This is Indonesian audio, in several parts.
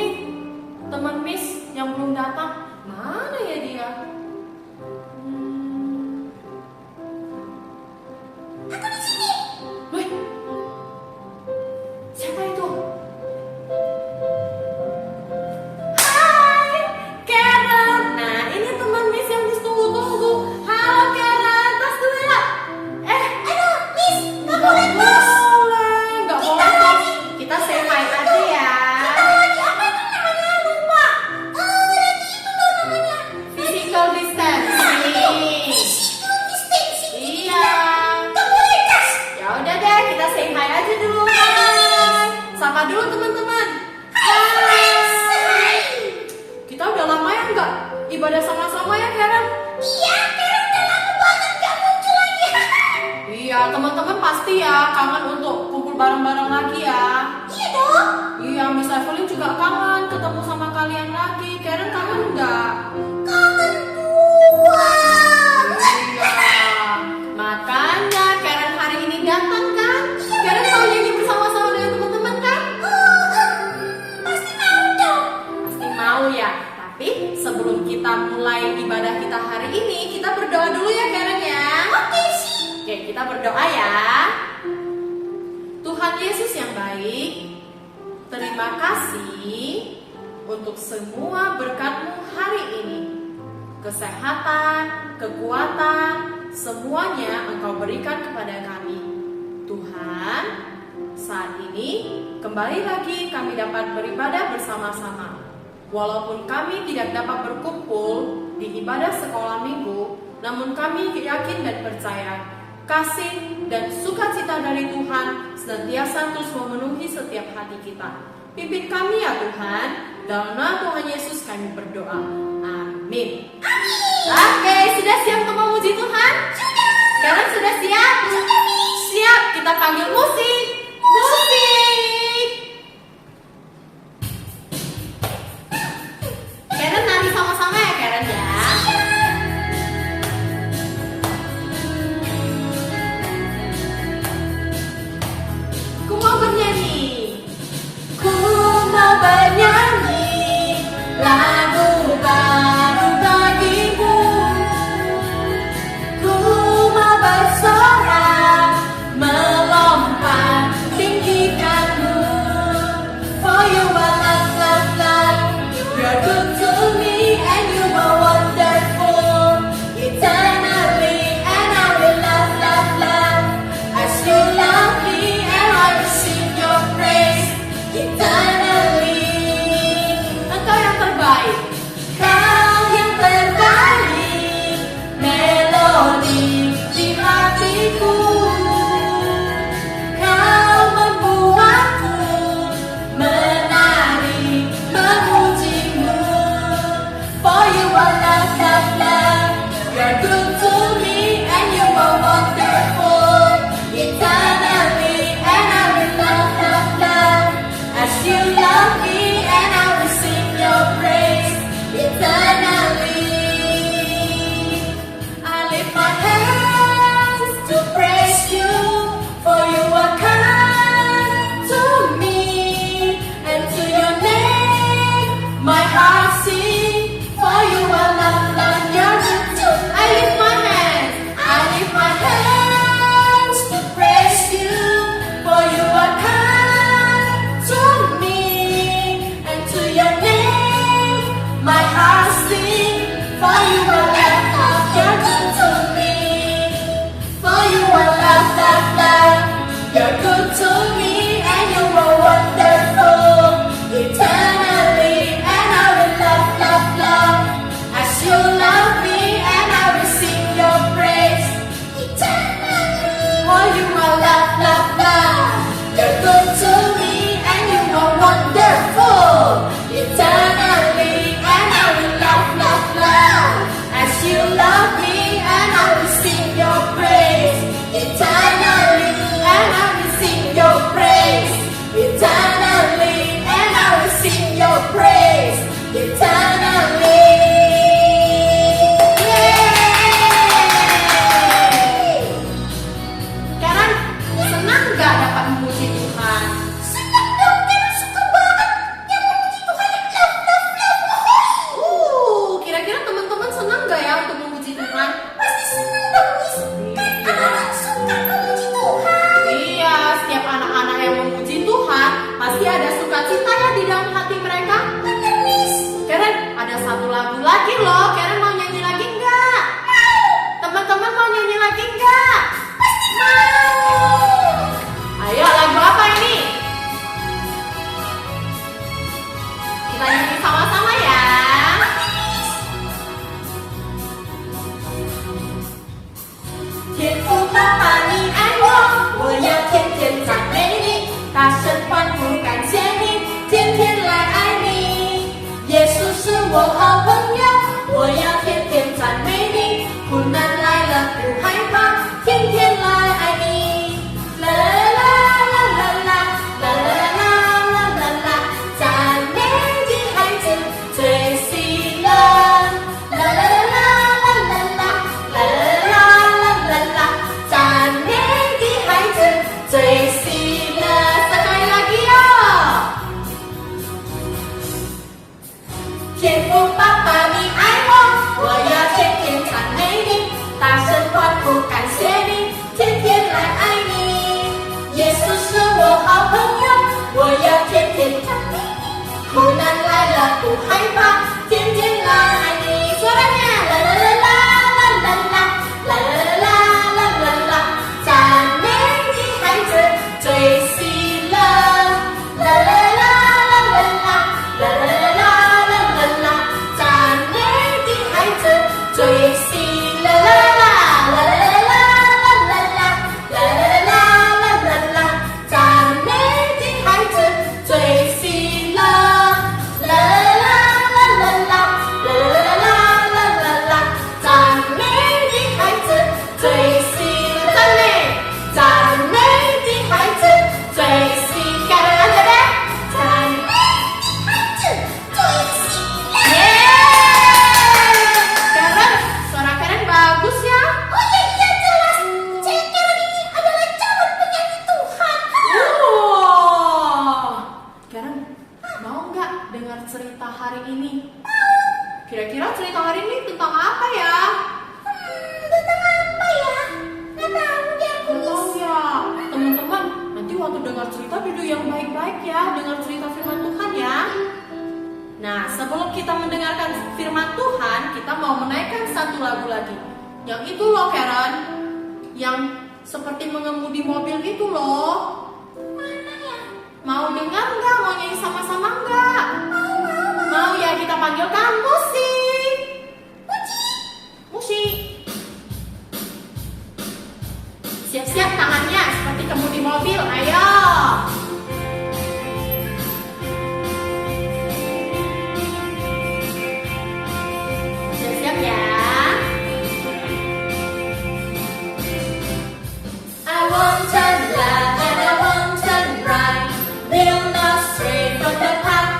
nih teman Miss yang belum datang. Mana ya dia? Aku di sini. Wih, siapa itu? Hai, Karen. Nah, ini teman Miss yang Miss tunggu-tunggu. Halo Karen, tas dulu ya. Aduh, Miss, nggak Nggak boleh tos. boleh, nggak boleh tos. Kita say hi aja ya. Lagi apa itu namanya? Lupa. Lagi itu loh namanya. Physical distancing. Physical distancing. Iya. Nggak boleh tos. Ya udah deh, kita say hi aja dulu. Hai. Sapa dulu teman-teman. Hai. Kita udah lama ya nggak ibadah sama-sama ya Karen? Iya, Karen udah lama banget nggak muncul lagi. Iya, teman-teman pasti ya kangen untuk kumpul bareng-bareng lagi ya. Iya dong. Iya, Miss Evelyn juga kangen ketemu sama kalian lagi. Karen kangen nggak? Kangen banget. Iya. Makanya Karen hari ini datang kan? Karen mau nyanyi bersama-sama dengan teman-teman kan? Pasti mau dong. Pasti mau ya. Tapi sebelum kita mulai ibadah kita hari ini, kita berdoa dulu ya Karen ya. Oke sih. Oke, kita berdoa ya. Tuhan Yesus yang baik, terima kasih untuk semua berkat-Mu hari ini. Kesehatan, kekuatan, semuanya Engkau berikan kepada kami. Tuhan, saat ini kembali lagi kami dapat beribadah bersama-sama. Walaupun kami tidak dapat berkumpul di ibadah sekolah minggu, namun kami yakin dan percaya kasih dan sukacita dari Tuhan senantiasa terus memenuhi setiap hati kita. Pimpin kami ya Tuhan, dalam nama Tuhan Yesus kami berdoa. Amin. Oke, sudah siap untuk memuji Tuhan? Sudah. Kalian sudah siap? Sudah, Miss. Siap, kita panggil musik. Musik. Karen nari sama-sama ya Karen ya. Ku mau bernyanyi. Ku mau bernyanyi lagu baru bagimu. Ku mau bersorak melompat tinggikanmu. For you are love, love, love. You are good to me and you are wonderful. Eternally and I will love, love, love. As you love me and I will sing your praise. Eternally. Engkau yang terbaik. Kau yang terbaik. Melodi di hatiku. Kau membuatku menari memujimu. For you are love, love, love. You're good to me and you are wonderful. Eternally and I will love, love, love. As you love me and I will sing your praise. Eternally. I lift my hands to praise you, for you are kind to me, and to your name my heart sings. For you are love, love, you're good to. I lift my hands to praise you, for you are kind to me, and to your name my heart sings. For you are love, love, you're good to me. For you are love, love, love. You're good to me and you are wonderful. Eternally and I will love, love, love. As you love me and I will sing your praise. Eternally. For you are love, love, love. You're good to me and you are wonderful. Eternally and I will love, love, love. As you love me and I will sing your praise. Eternally and I will sing your praise. Eternally and I will sing your praise. Eternally. Yeay! Karen, senang gak dapat memuji Tuhan? Senang dong, Karen suka banget yang memuji Tuhan. Kita nyanyi sama-sama ya. 天父爸爸，你爱我，我要天天赞美你，大声欢呼感谢你，天天来爱你。耶稣是我好朋友，我要天天赞美你，苦难来了不害怕，天天来爱你。啦啦啦啦啦啦啦啦啦啦啦，赞美的孩子最喜乐。啦啦啦啦啦啦啦啦啦啦啦，赞美的孩子最喜乐。Sekali lagi yo. 天父爸爸，你爱我，我要天天赞美你，大声欢呼感谢你，天天来爱你。耶稣是我好朋友，我要天天赞美你，苦难来了不害怕，天天来爱你。Suaranya la la la la la la la la la la la la， 赞美的孩子最喜乐。啦啦啦啦啦啦啦啦啦啦啦啦，赞美的孩子最喜乐。啦啦啦啦啦啦啦啦啦啦啦啦，赞美的孩子最喜乐。啦啦啦啦啦啦啦啦啦啦，赞美的孩子最喜乐。赞美的孩子最喜。Sekarang aja deh. 赞美的孩子最喜乐。Karen, suara Karen bagus ya. Oh iya iya jelas. Cek Karen ini adalah calon penyanyi Tuhan. Wow. Karen, mau nggak dengar cerita hari ini? Kira-kira cerita hari ini tentang apa ya? Tentang apa ya? Nggak tahu deh aku Nggak tahu ya. Teman-teman, nanti waktu dengar cerita duduk yang baik-baik ya. Dengar cerita firman Tuhan ya. Nah, sebelum kita mendengarkan firman Tuhan, kita mau menaikkan satu lagu lagi. Yang itu loh Karen, yang seperti mengemudi mobil itu loh. Mana ya? Mau dengar nggak? Mau nyanyi sama-sama nggak? Mau. Mau ya, kita panggilkan musik. Musik. Musik. Siap-siap tangannya seperti kemudi mobil. Ayo. Siap-siap ya. I won't turn left and I won't turn right. Will not stray from the path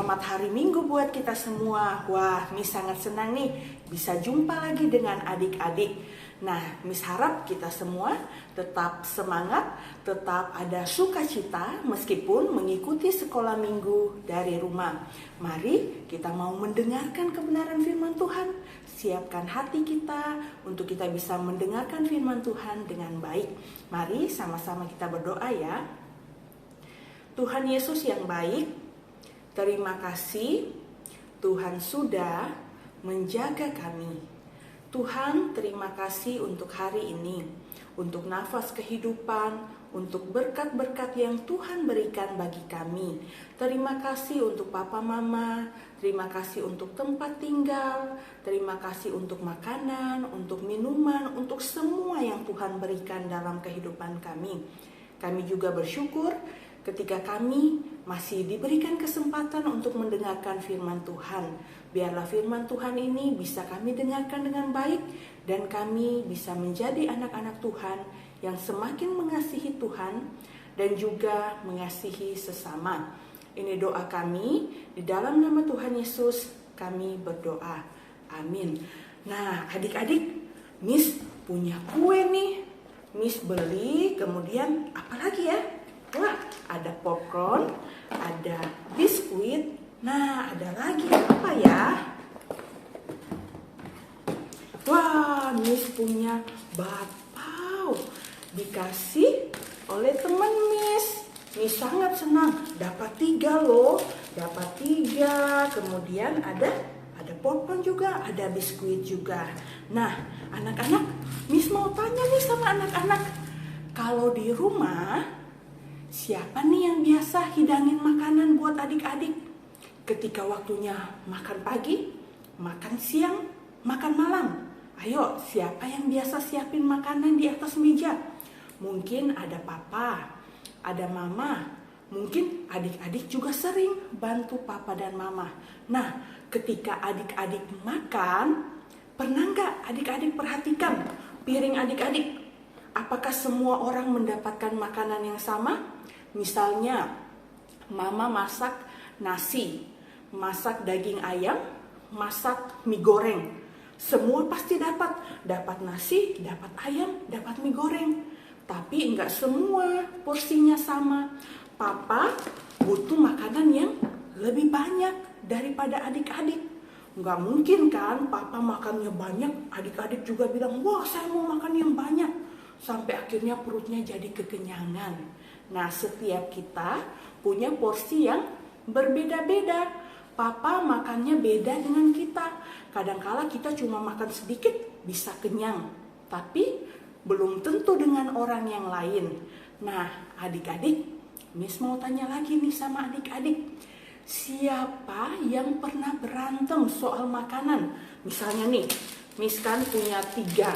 Selamat hari Minggu buat kita semua. Wah, Miss sangat senang nih bisa jumpa lagi dengan adik-adik. Nah, Miss harap kita semua tetap semangat, tetap ada sukacita meskipun mengikuti sekolah minggu dari rumah. Mari kita mau mendengarkan kebenaran firman Tuhan. Siapkan hati kita untuk kita bisa mendengarkan firman Tuhan dengan baik. Mari sama-sama kita berdoa ya. Tuhan Yesus yang baik, terima kasih Tuhan sudah menjaga kami. Tuhan, terima kasih untuk hari ini, untuk nafas kehidupan, untuk berkat-berkat yang Tuhan berikan bagi kami. Terima kasih untuk Papa Mama, terima kasih untuk tempat tinggal, terima kasih untuk makanan, untuk minuman, untuk semua yang Tuhan berikan dalam kehidupan kami. Kami juga bersyukur ketika kami masih diberikan kesempatan untuk mendengarkan firman Tuhan. Biarlah firman Tuhan ini bisa kami dengarkan dengan baik dan kami bisa menjadi anak-anak Tuhan yang semakin mengasihi Tuhan dan juga mengasihi sesama. Ini doa kami, di dalam nama Tuhan Yesus kami berdoa. Amin. Nah, adik-adik, Miss punya kue nih. Miss beli, kemudian apa lagi ya? Wah, ada popcorn, ada biskuit. Nah, ada lagi apa ya? Wah, Miss punya bakpao. Dikasih oleh teman Miss. Miss sangat senang. Dapat 3 loh. Dapat 3. Kemudian ada popcorn juga, ada biskuit juga. Nah, anak-anak, Miss mau tanya nih sama anak-anak. Kalau di rumah, siapa nih yang biasa hidangin makanan buat adik-adik? Ketika waktunya makan pagi, makan siang, makan malam. Ayo, siapa yang biasa siapin makanan di atas meja? Mungkin ada papa, ada mama. Mungkin adik-adik juga sering bantu papa dan mama. Nah, ketika adik-adik makan, pernah nggak adik-adik perhatikan piring adik-adik? Apakah semua orang mendapatkan makanan yang sama? Misalnya, mama masak nasi, masak daging ayam, masak mie goreng. Semua pasti dapat nasi, dapat ayam, dapat mie goreng. Tapi enggak semua porsinya sama. Papa butuh makanan yang lebih banyak daripada adik-adik. Enggak mungkin kan papa makannya banyak, adik-adik juga bilang, wah saya mau makan yang banyak. Sampai akhirnya perutnya jadi kekenyangan. Nah, setiap kita punya porsi yang berbeda-beda. Papa makannya beda dengan kita. Kadangkala kita cuma makan sedikit bisa kenyang. Tapi belum tentu dengan orang yang lain. Nah, adik-adik, Miss mau tanya lagi nih sama adik-adik. Siapa yang pernah berantem soal makanan? Misalnya nih, Miss kan punya 3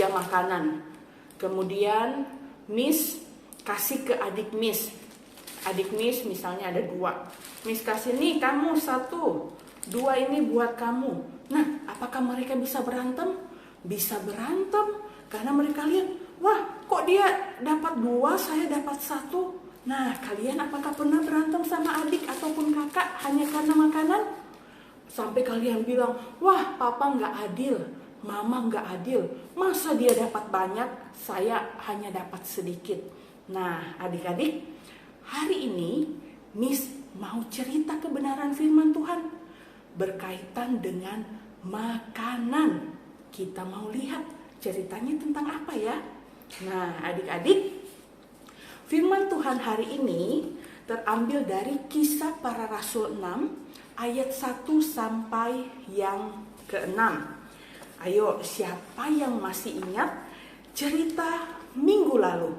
makanan. Kemudian Miss kasih ke adik Miss. Adik Miss misalnya ada 2. Miss kasih nih kamu 1, 2 ini buat kamu. Nah, apakah mereka bisa berantem? Bisa berantem karena mereka lihat, wah kok dia dapat 2, saya dapat 1. Nah, kalian apakah pernah berantem sama adik ataupun kakak hanya karena makanan? Sampai kalian bilang, wah papa nggak adil, mama nggak adil. Masa dia dapat banyak, saya hanya dapat sedikit. Nah, adik-adik, hari ini Miss mau cerita kebenaran firman Tuhan berkaitan dengan makanan. Kita mau lihat ceritanya tentang apa ya? Nah, adik-adik, firman Tuhan hari ini terambil dari Kisah Para Rasul 6 ayat 1 sampai yang ke-6. Ayo, siapa yang masih ingat cerita minggu lalu?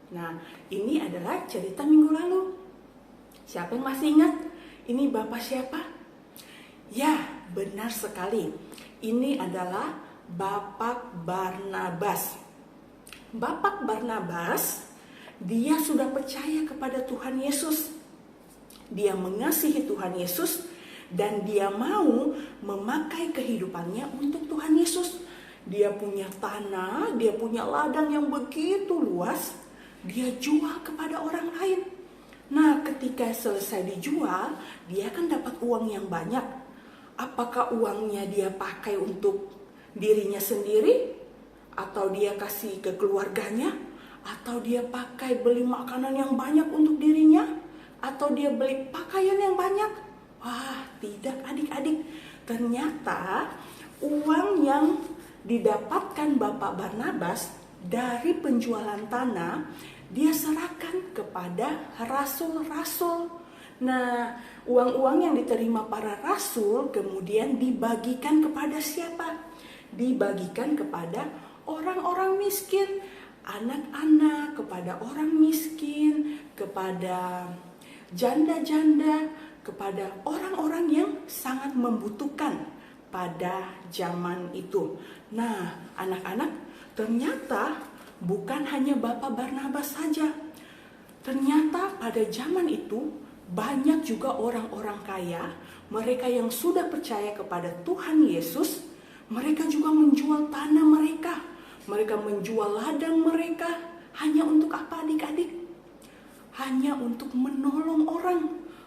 Nah, ini adalah cerita minggu lalu. Siapa yang masih ingat? Ini Bapak siapa? Ya, benar sekali. Ini adalah Bapak Barnabas. Bapak Barnabas, dia sudah percaya kepada Tuhan Yesus. Dia mengasihi Tuhan Yesus dan dia mau memakai kehidupannya untuk Tuhan Yesus. Dia punya tanah, dia punya ladang yang begitu luas. Dia jual kepada orang lain. Nah, ketika ketika selesai dijual, dia kan dapat uang yang banyak. Apakah uangnya dia pakai untuk dirinya sendiri? Atau dia kasih ke keluarganya? Atau dia pakai beli makanan yang banyak untuk dirinya? Atau dia beli pakaian yang banyak? Wah, tidak adik-adik. Ternyata uang yang didapatkan Bapak Barnabas dari penjualan tanah, dia serahkan kepada rasul-rasul. Nah, uang-uang yang diterima para rasul kemudian dibagikan kepada siapa? Dibagikan kepada orang-orang miskin, anak-anak, kepada orang miskin, kepada janda-janda, kepada orang-orang yang sangat membutuhkan pada zaman itu. Nah, anak-anak, ternyata bukan hanya Bapak Barnabas saja. Ternyata pada zaman itu banyak juga orang-orang kaya, mereka yang sudah percaya kepada Tuhan Yesus, mereka juga menjual tanah mereka. Mereka menjual ladang mereka. Hanya untuk apa adik-adik? Hanya untuk menolong orang.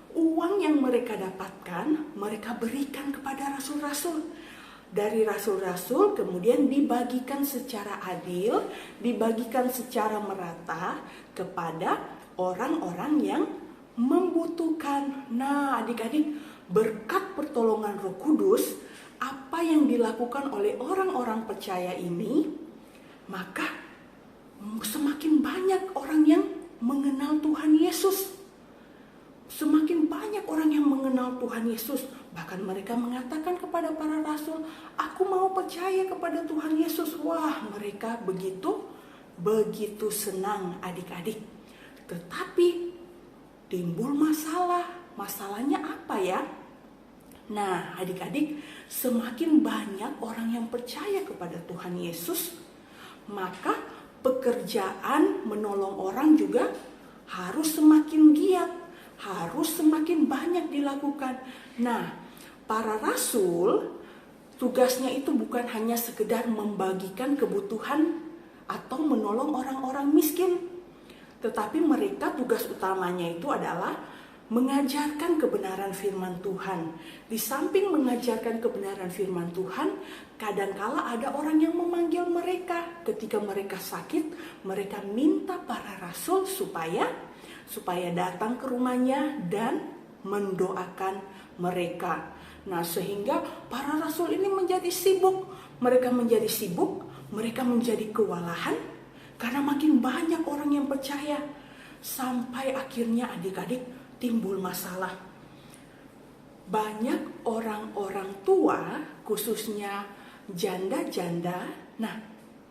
Uang yang mereka dapatkan, mereka berikan kepada rasul-rasul. Dari rasul-rasul kemudian dibagikan secara adil, dibagikan secara merata kepada orang-orang yang membutuhkan. Nah, adik-adik, berkat pertolongan Roh Kudus, apa yang dilakukan oleh orang-orang percaya ini, maka semakin banyak orang yang mengenal Tuhan Yesus. Semakin banyak orang yang mengenal Tuhan Yesus. Bahkan mereka mengatakan kepada para rasul, aku mau percaya kepada Tuhan Yesus. Wah, mereka begitu senang adik-adik. Tetapi timbul masalah. Masalahnya apa ya? Nah, adik-adik, semakin banyak orang yang percaya kepada Tuhan Yesus, maka pekerjaan menolong orang juga harus semakin giat, harus semakin banyak dilakukan. Nah, para rasul tugasnya itu bukan hanya sekedar membagikan kebutuhan atau menolong orang-orang miskin, tetapi mereka tugas utamanya itu adalah mengajarkan kebenaran firman Tuhan. Di samping mengajarkan kebenaran firman Tuhan, kadangkala ada orang yang memanggil mereka. Ketika mereka sakit, mereka minta para rasul supaya datang ke rumahnya dan mendoakan mereka. Nah, sehingga para rasul ini menjadi sibuk. Mereka menjadi sibuk, mereka menjadi kewalahan karena makin banyak orang yang percaya. Sampai akhirnya adik-adik timbul masalah. Banyak orang-orang tua, khususnya janda-janda. Nah,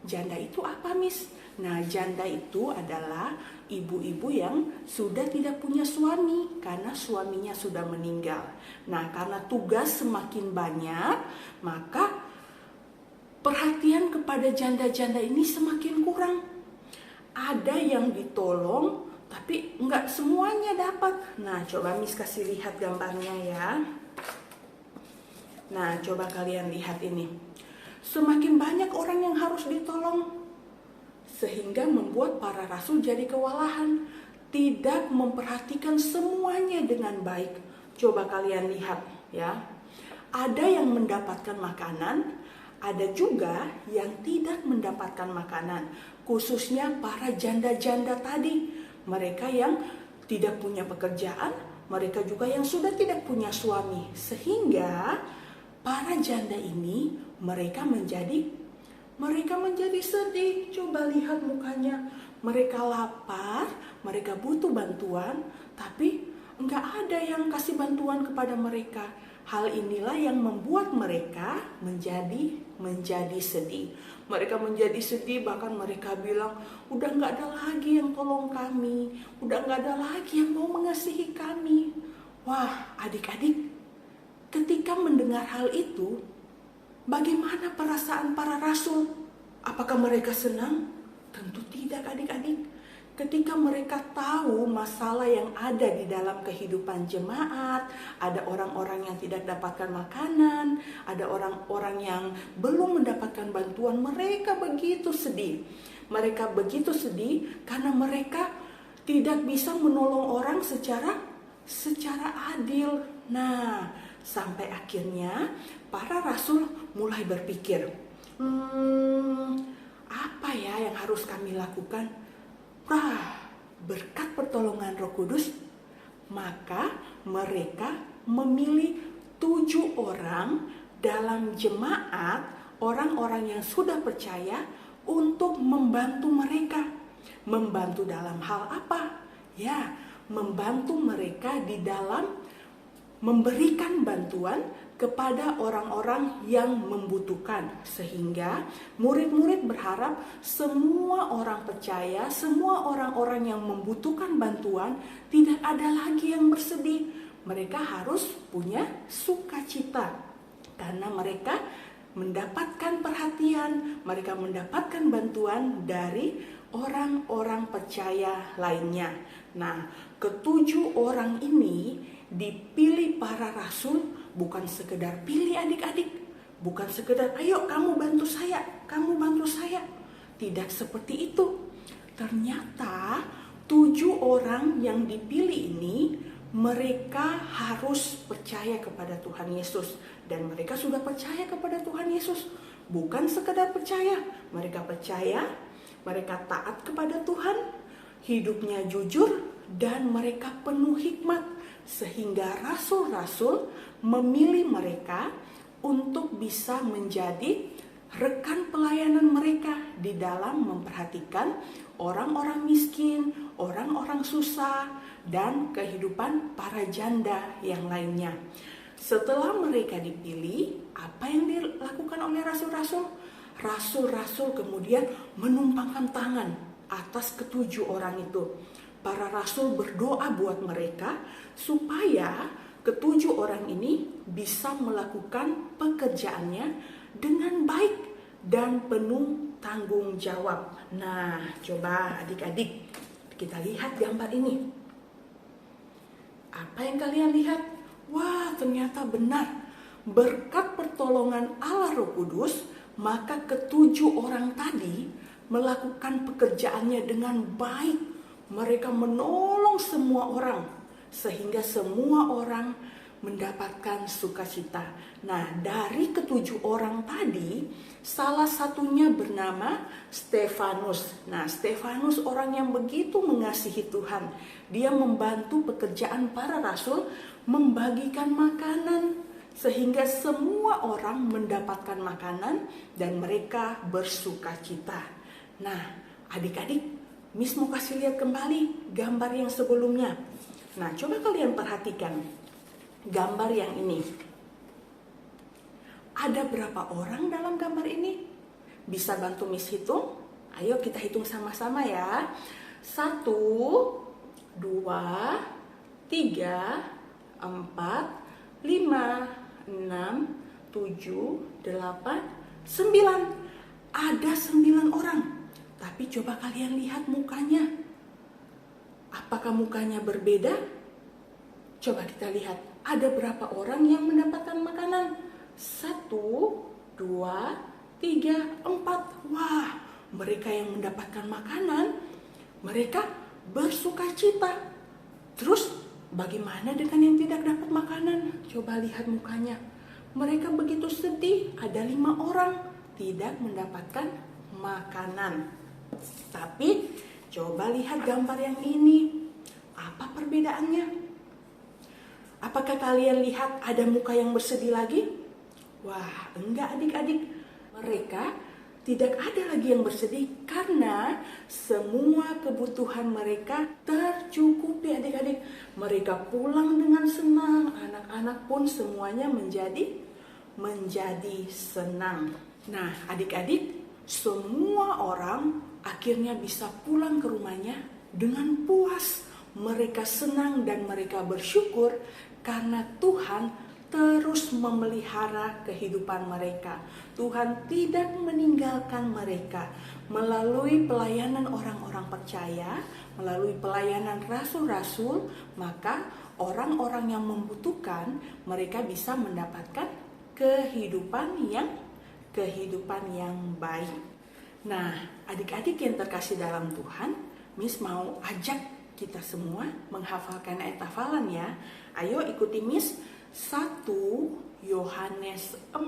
janda itu apa, Miss? Nah, janda itu adalah ibu-ibu yang sudah tidak punya suami karena suaminya sudah meninggal. Nah, karena tugas semakin banyak, maka perhatian kepada janda-janda ini semakin kurang. Ada yang ditolong, tapi nggak semuanya dapat. Nah, coba Miss kasih lihat gambarnya ya. Nah, coba kalian lihat ini. Semakin banyak orang yang harus ditolong, sehingga membuat para rasul jadi kewalahan. Tidak memperhatikan semuanya dengan baik. Coba kalian lihat ya. Ada yang mendapatkan makanan, ada juga yang tidak mendapatkan makanan. Khususnya para janda-janda tadi. Mereka yang tidak punya pekerjaan, mereka juga yang sudah tidak punya suami. Sehingga para janda ini mereka menjadi sedih. Coba lihat mukanya. Mereka lapar, mereka butuh bantuan, tapi enggak ada yang kasih bantuan kepada mereka. Hal inilah yang membuat mereka menjadi sedih. Mereka menjadi sedih, bahkan mereka bilang, udah gak ada lagi yang tolong kami, udah gak ada lagi yang mau mengasihi kami. Wah, adik-adik, ketika mendengar hal itu, bagaimana perasaan para rasul? Apakah mereka senang? Tentu tidak, adik-adik. Ketika mereka tahu masalah yang ada di dalam kehidupan jemaat, ada orang-orang yang tidak dapatkan makanan, ada orang-orang yang belum mendapatkan bantuan, mereka begitu sedih. Mereka begitu sedih karena mereka tidak bisa menolong orang secara secara adil. Nah, sampai akhirnya para rasul mulai berpikir, apa ya yang harus kami lakukan? Berkat pertolongan Roh Kudus, maka mereka memilih 7 orang dalam jemaat, orang-orang yang sudah percaya, untuk membantu mereka. Membantu dalam hal apa? Ya, membantu mereka di dalam memberikan bantuan kepada orang-orang yang membutuhkan. Sehingga murid-murid berharap semua orang percaya, semua orang-orang yang membutuhkan bantuan, tidak ada lagi yang bersedih. Mereka harus punya sukacita karena mereka mendapatkan perhatian, mereka mendapatkan bantuan dari orang-orang percaya lainnya. Nah, ke-7 orang ini dipilih para rasul, bukan sekedar pilih adik-adik, bukan sekedar ayo kamu bantu saya, kamu bantu saya. Tidak seperti itu. Ternyata 7 orang yang dipilih ini, mereka harus percaya kepada Tuhan Yesus. Dan mereka sudah percaya kepada Tuhan Yesus. Bukan sekedar percaya, mereka percaya, mereka taat kepada Tuhan, hidupnya jujur, dan mereka penuh hikmat. Sehingga rasul-rasul memilih mereka untuk bisa menjadi rekan pelayanan mereka di dalam memperhatikan orang-orang miskin, orang-orang susah, dan kehidupan para janda yang lainnya. Setelah mereka dipilih, apa yang dilakukan oleh rasul-rasul? Rasul-rasul kemudian menumpangkan tangan atas ke-7 orang itu. Para rasul berdoa buat mereka supaya ke-7 orang ini bisa melakukan pekerjaannya dengan baik dan penuh tanggung jawab. Nah, coba adik-adik kita lihat gambar ini. Apa yang kalian lihat? Wah, ternyata benar. Berkat pertolongan Allah Roh Kudus, maka ke-7 orang tadi melakukan pekerjaannya dengan baik. Mereka menolong semua orang, sehingga semua orang mendapatkan sukacita. Nah, dari ke-7 orang tadi, salah satunya bernama Stefanus. Nah, Stefanus orang yang begitu mengasihi Tuhan. Dia membantu pekerjaan para rasul, membagikan makanan, sehingga semua orang mendapatkan makanan dan mereka bersukacita. Nah, adik-adik, Miss mau kasih lihat kembali gambar yang sebelumnya. Nah, coba kalian perhatikan gambar yang ini. Ada berapa orang dalam gambar ini? Bisa bantu Miss hitung? Ayo kita hitung sama-sama ya. 1, 2, 3, 4, 5, 6, 7, 8, 9. Ada 9 orang. Tapi coba kalian lihat mukanya. Apakah mukanya berbeda? Coba kita lihat. Ada berapa orang yang mendapatkan makanan? 1, 2, 3, 4. Wah, mereka yang mendapatkan makanan, mereka bersukacita. Terus bagaimana dengan yang tidak dapat makanan? Coba lihat mukanya. Mereka begitu sedih. Ada 5 orang tidak mendapatkan makanan. Tapi coba lihat gambar yang ini. Apa perbedaannya? Apakah kalian lihat ada muka yang bersedih lagi? Wah, enggak adik-adik. Mereka tidak ada lagi yang bersedih karena semua kebutuhan mereka tercukupi adik-adik. Mereka pulang dengan senang, anak-anak pun semuanya menjadi senang. Nah, adik-adik, semua orang akhirnya bisa pulang ke rumahnya dengan puas. Mereka senang dan mereka bersyukur karena Tuhan terus memelihara kehidupan mereka. Tuhan tidak meninggalkan mereka. Melalui pelayanan orang-orang percaya, melalui pelayanan rasul-rasul, maka orang-orang yang membutuhkan, mereka bisa mendapatkan kehidupan yang baik. Nah, adik-adik yang terkasih dalam Tuhan, Miss mau ajak kita semua menghafalkan ayat hafalan ya. Ayo ikuti Miss. 1 Yohanes 4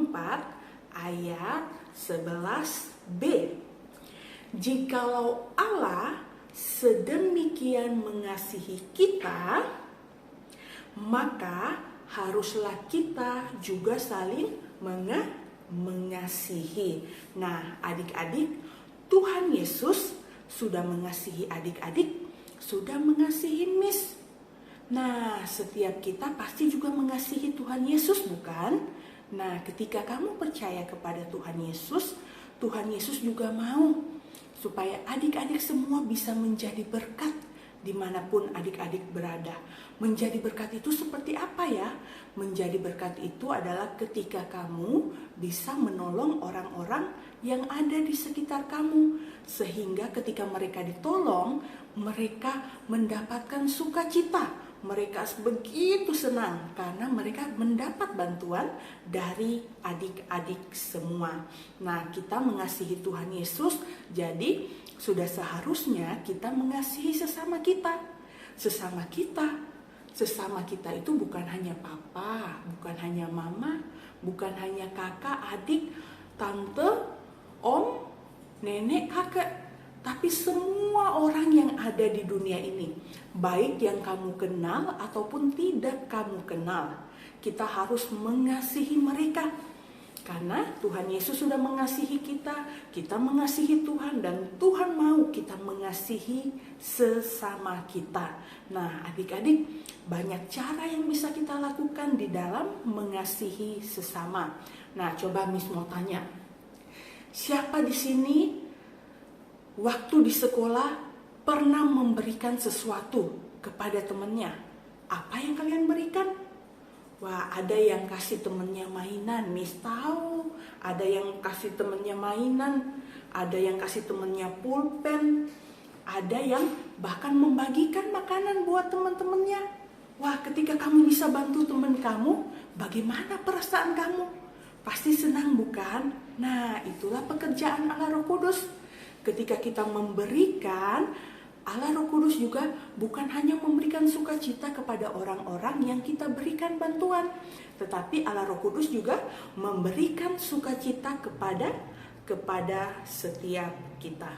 ayat 11b. Jikalau Allah sedemikian mengasihi kita, maka haruslah kita juga saling mengasihi. Nah, adik-adik, Tuhan Yesus sudah mengasihi adik-adik, sudah mengasihi Miss. Nah, setiap kita pasti juga mengasihi Tuhan Yesus, bukan? Nah, ketika kamu percaya kepada Tuhan Yesus juga mau supaya adik-adik semua bisa menjadi berkat dimanapun adik-adik berada. Menjadi berkat itu seperti apa ya? Menjadi berkat itu adalah ketika kamu bisa menolong orang-orang yang ada di sekitar kamu. Sehingga ketika mereka ditolong, mereka mendapatkan sukacita. Mereka begitu senang karena mereka mendapat bantuan dari adik-adik semua. Nah, kita mengasihi Tuhan Yesus, jadi sudah seharusnya kita mengasihi sesama kita. Sesama kita itu bukan hanya papa, bukan hanya mama, bukan hanya kakak, adik, tante, om, nenek, kakak. Tapi semua orang yang ada di dunia ini, baik yang kamu kenal ataupun tidak kamu kenal, kita harus mengasihi mereka. Karena Tuhan Yesus sudah mengasihi kita mengasihi Tuhan, dan Tuhan mau kita mengasihi sesama kita. Nah, adik-adik, banyak cara yang bisa kita lakukan di dalam mengasihi sesama. Nah, coba Miss mau tanya, siapa di sini waktu di sekolah pernah memberikan sesuatu kepada temannya? Apa yang kalian berikan? Wah, ada yang kasih temennya mainan, Miss tahu. Ada yang kasih temennya mainan, ada yang kasih temennya pulpen, ada yang bahkan membagikan makanan buat teman-temannya. Wah, ketika kamu bisa bantu teman kamu, bagaimana perasaan kamu? Pasti senang, bukan? Nah, itulah pekerjaan Allah Roh Kudus. Ketika kita memberikan, Allah Roh Kudus juga bukan hanya memberikan sukacita kepada orang-orang yang kita berikan bantuan, tetapi Allah Roh Kudus juga memberikan sukacita kepada setiap kita.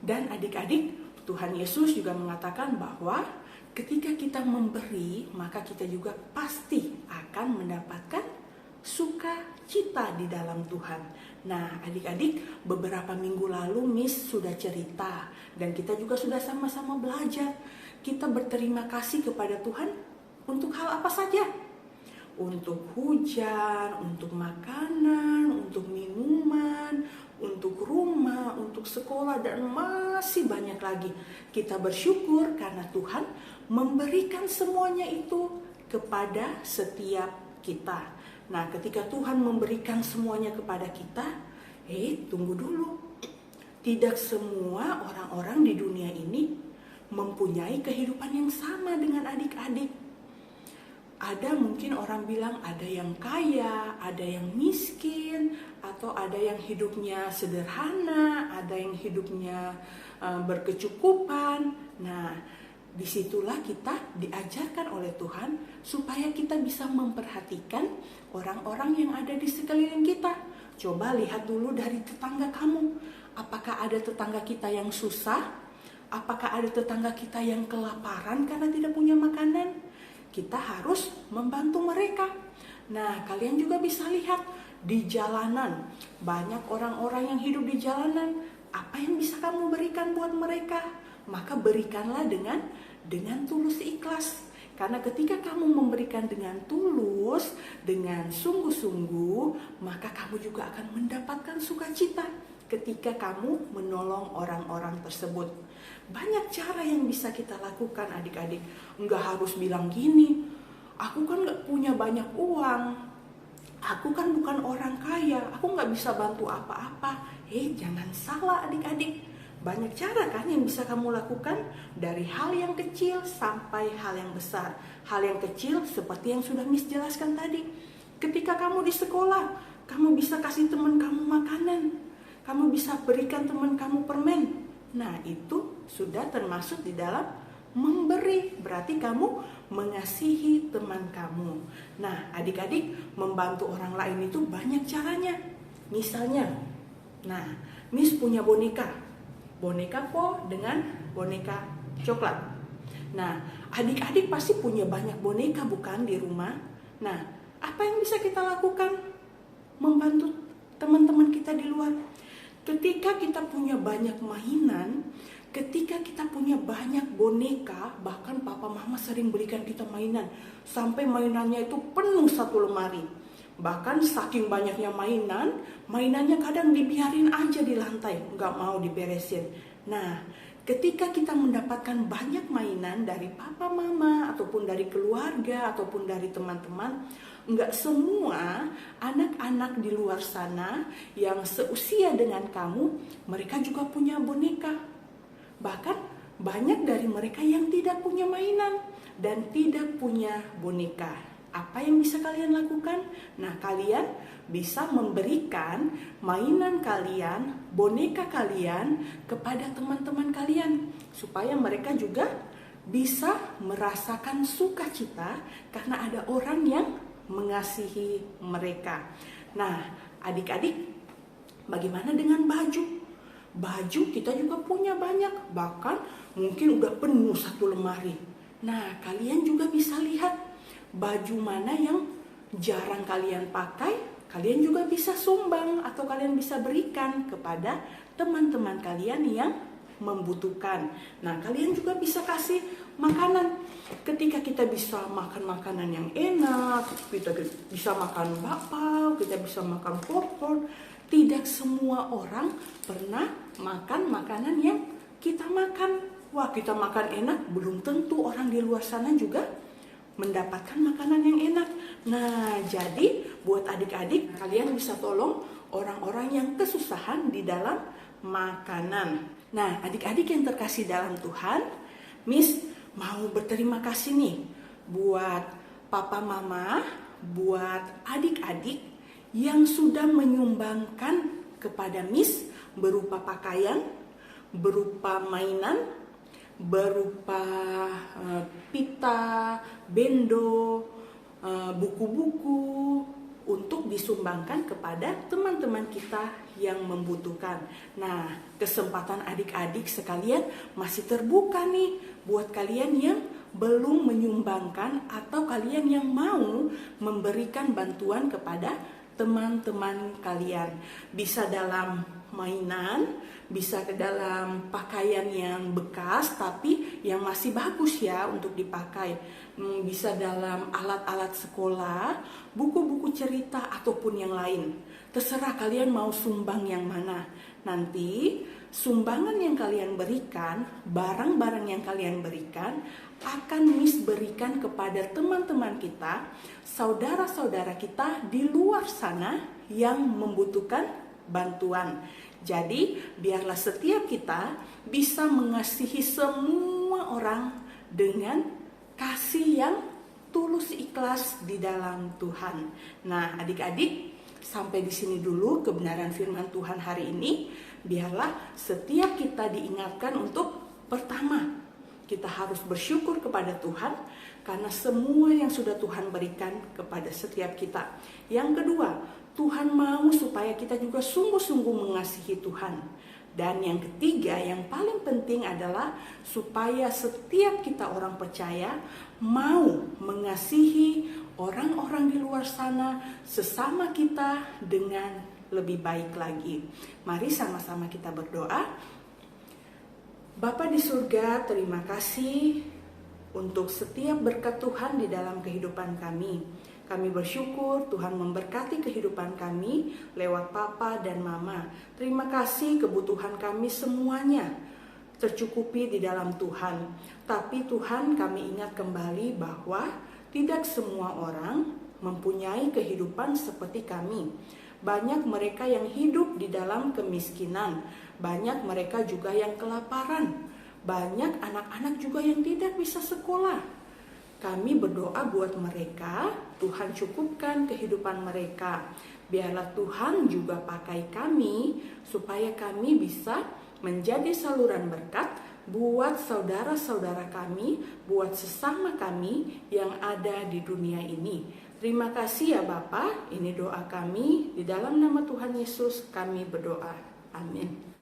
Dan adik-adik, Tuhan Yesus juga mengatakan bahwa ketika kita memberi, maka kita juga pasti akan mendapatkan sukacita di dalam Tuhan. Nah, adik-adik, beberapa minggu lalu Miss sudah cerita dan kita juga sudah sama-sama belajar. Kita berterima kasih kepada Tuhan untuk hal apa saja. Untuk hujan, untuk makanan, untuk minuman, untuk rumah, untuk sekolah, dan masih banyak lagi. Kita bersyukur karena Tuhan memberikan semuanya itu kepada setiap kita. Nah, ketika Tuhan memberikan semuanya kepada kita, tunggu dulu. Tidak semua orang-orang di dunia ini mempunyai kehidupan yang sama dengan adik-adik. Ada mungkin orang bilang ada yang kaya, ada yang miskin, atau ada yang hidupnya sederhana, ada yang hidupnya berkecukupan. Nah, disitulah kita diajarkan oleh Tuhan supaya kita bisa memperhatikan orang-orang yang ada di sekeliling kita. Coba lihat dulu dari tetangga kamu. Apakah ada tetangga kita yang susah? Apakah ada tetangga kita yang kelaparan karena tidak punya makanan? Kita harus membantu mereka. Nah, kalian juga bisa lihat di jalanan. Banyak orang-orang yang hidup di jalanan. Apa yang bisa kamu berikan buat mereka? Maka berikanlah dengan tulus ikhlas. Karena ketika kamu memberikan dengan tulus, dengan sungguh-sungguh, maka kamu juga akan mendapatkan sukacita ketika kamu menolong orang-orang tersebut. Banyak cara yang bisa kita lakukan, adik-adik. Enggak harus bilang gini, aku kan gak punya banyak uang, aku kan bukan orang kaya, aku gak bisa bantu apa-apa. Jangan salah adik-adik. Banyak cara kan yang bisa kamu lakukan, dari hal yang kecil sampai hal yang besar. Hal yang kecil seperti yang sudah Miss jelaskan tadi. Ketika kamu di sekolah, kamu bisa kasih teman kamu makanan. Kamu bisa berikan teman kamu permen. Nah, itu sudah termasuk di dalam memberi, berarti kamu mengasihi teman kamu. Nah, adik-adik, membantu orang lain itu banyak caranya. Misalnya, nah, Miss punya boneka Po dengan boneka coklat. Nah, adik-adik pasti punya banyak boneka bukan di rumah? Nah, apa yang bisa kita lakukan membantu teman-teman kita di luar? Ketika kita punya banyak mainan, ketika kita punya banyak boneka, bahkan papa mama sering belikan kita mainan, sampai mainannya itu penuh satu lemari. Bahkan saking banyaknya mainannya kadang dibiarin aja di lantai, nggak mau diberesin. Nah, ketika kita mendapatkan banyak mainan dari papa mama, ataupun dari keluarga, ataupun dari teman-teman, nggak semua anak-anak di luar sana yang seusia dengan kamu, mereka juga punya boneka. Bahkan banyak dari mereka yang tidak punya mainan dan tidak punya boneka. Apa yang bisa kalian lakukan? Nah, kalian bisa memberikan mainan kalian, boneka kalian kepada teman-teman kalian, supaya mereka juga bisa merasakan sukacita karena ada orang yang mengasihi mereka. Nah, adik-adik, bagaimana dengan baju? Baju kita juga punya banyak, bahkan mungkin udah penuh satu lemari. Nah, kalian juga bisa lihat baju mana yang jarang kalian pakai, kalian juga bisa sumbang atau kalian bisa berikan kepada teman-teman kalian yang membutuhkan. Nah, kalian juga bisa kasih makanan. Ketika kita bisa makan makanan yang enak, kita bisa makan bakpao, kita bisa makan popcorn. Tidak semua orang pernah makan makanan yang kita makan. Wah, kita makan enak, belum tentu orang di luar sana juga mendapatkan makanan yang enak. Nah, jadi buat adik-adik, kalian bisa tolong orang-orang yang kesusahan di dalam makanan. Nah, adik-adik yang terkasih dalam Tuhan, Miss mau berterima kasih nih buat papa mama, buat adik-adik yang sudah menyumbangkan kepada Miss berupa pakaian, berupa mainan, berupa pita, bendo, buku-buku untuk disumbangkan kepada teman-teman kita yang membutuhkan. Nah, kesempatan adik-adik sekalian masih terbuka nih buat kalian yang belum menyumbangkan atau kalian yang mau memberikan bantuan kepada teman-teman kalian. Bisa dalam mainan, bisa ke dalam pakaian yang bekas tapi yang masih bagus ya untuk dipakai. Bisa dalam alat-alat sekolah, buku-buku cerita ataupun yang lain. Terserah kalian mau sumbang yang mana. Nanti sumbangan yang kalian berikan, barang-barang yang kalian berikan akan Miss berikan kepada teman-teman kita, saudara-saudara kita di luar sana yang membutuhkan bantuan. Jadi biarlah setiap kita bisa mengasihi semua orang dengan kasih yang tulus ikhlas di dalam Tuhan. Nah, adik-adik, sampai di sini dulu kebenaran firman Tuhan hari ini. Biarlah setiap kita diingatkan untuk pertama, kita harus bersyukur kepada Tuhan karena semua yang sudah Tuhan berikan kepada setiap kita. Yang kedua, Tuhan mau supaya kita juga sungguh-sungguh mengasihi Tuhan. Dan yang ketiga, yang paling penting adalah supaya setiap kita orang percaya mau mengasihi orang-orang di luar sana, sesama kita dengan lebih baik lagi. Mari sama-sama kita berdoa. Bapa di surga, terima kasih untuk setiap berkat Tuhan di dalam kehidupan kami. Kami bersyukur Tuhan memberkati kehidupan kami lewat Papa dan Mama. Terima kasih kebutuhan kami semuanya tercukupi di dalam Tuhan. Tapi Tuhan, kami ingat kembali bahwa tidak semua orang mempunyai kehidupan seperti kami. Banyak mereka yang hidup di dalam kemiskinan. Banyak mereka juga yang kelaparan. Banyak anak-anak juga yang tidak bisa sekolah. Kami berdoa buat mereka, Tuhan cukupkan kehidupan mereka. Biarlah Tuhan juga pakai kami supaya kami bisa menjadi saluran berkat buat saudara-saudara kami, buat sesama kami yang ada di dunia ini. Terima kasih ya Bapa, ini doa kami, di dalam nama Tuhan Yesus kami berdoa. Amin.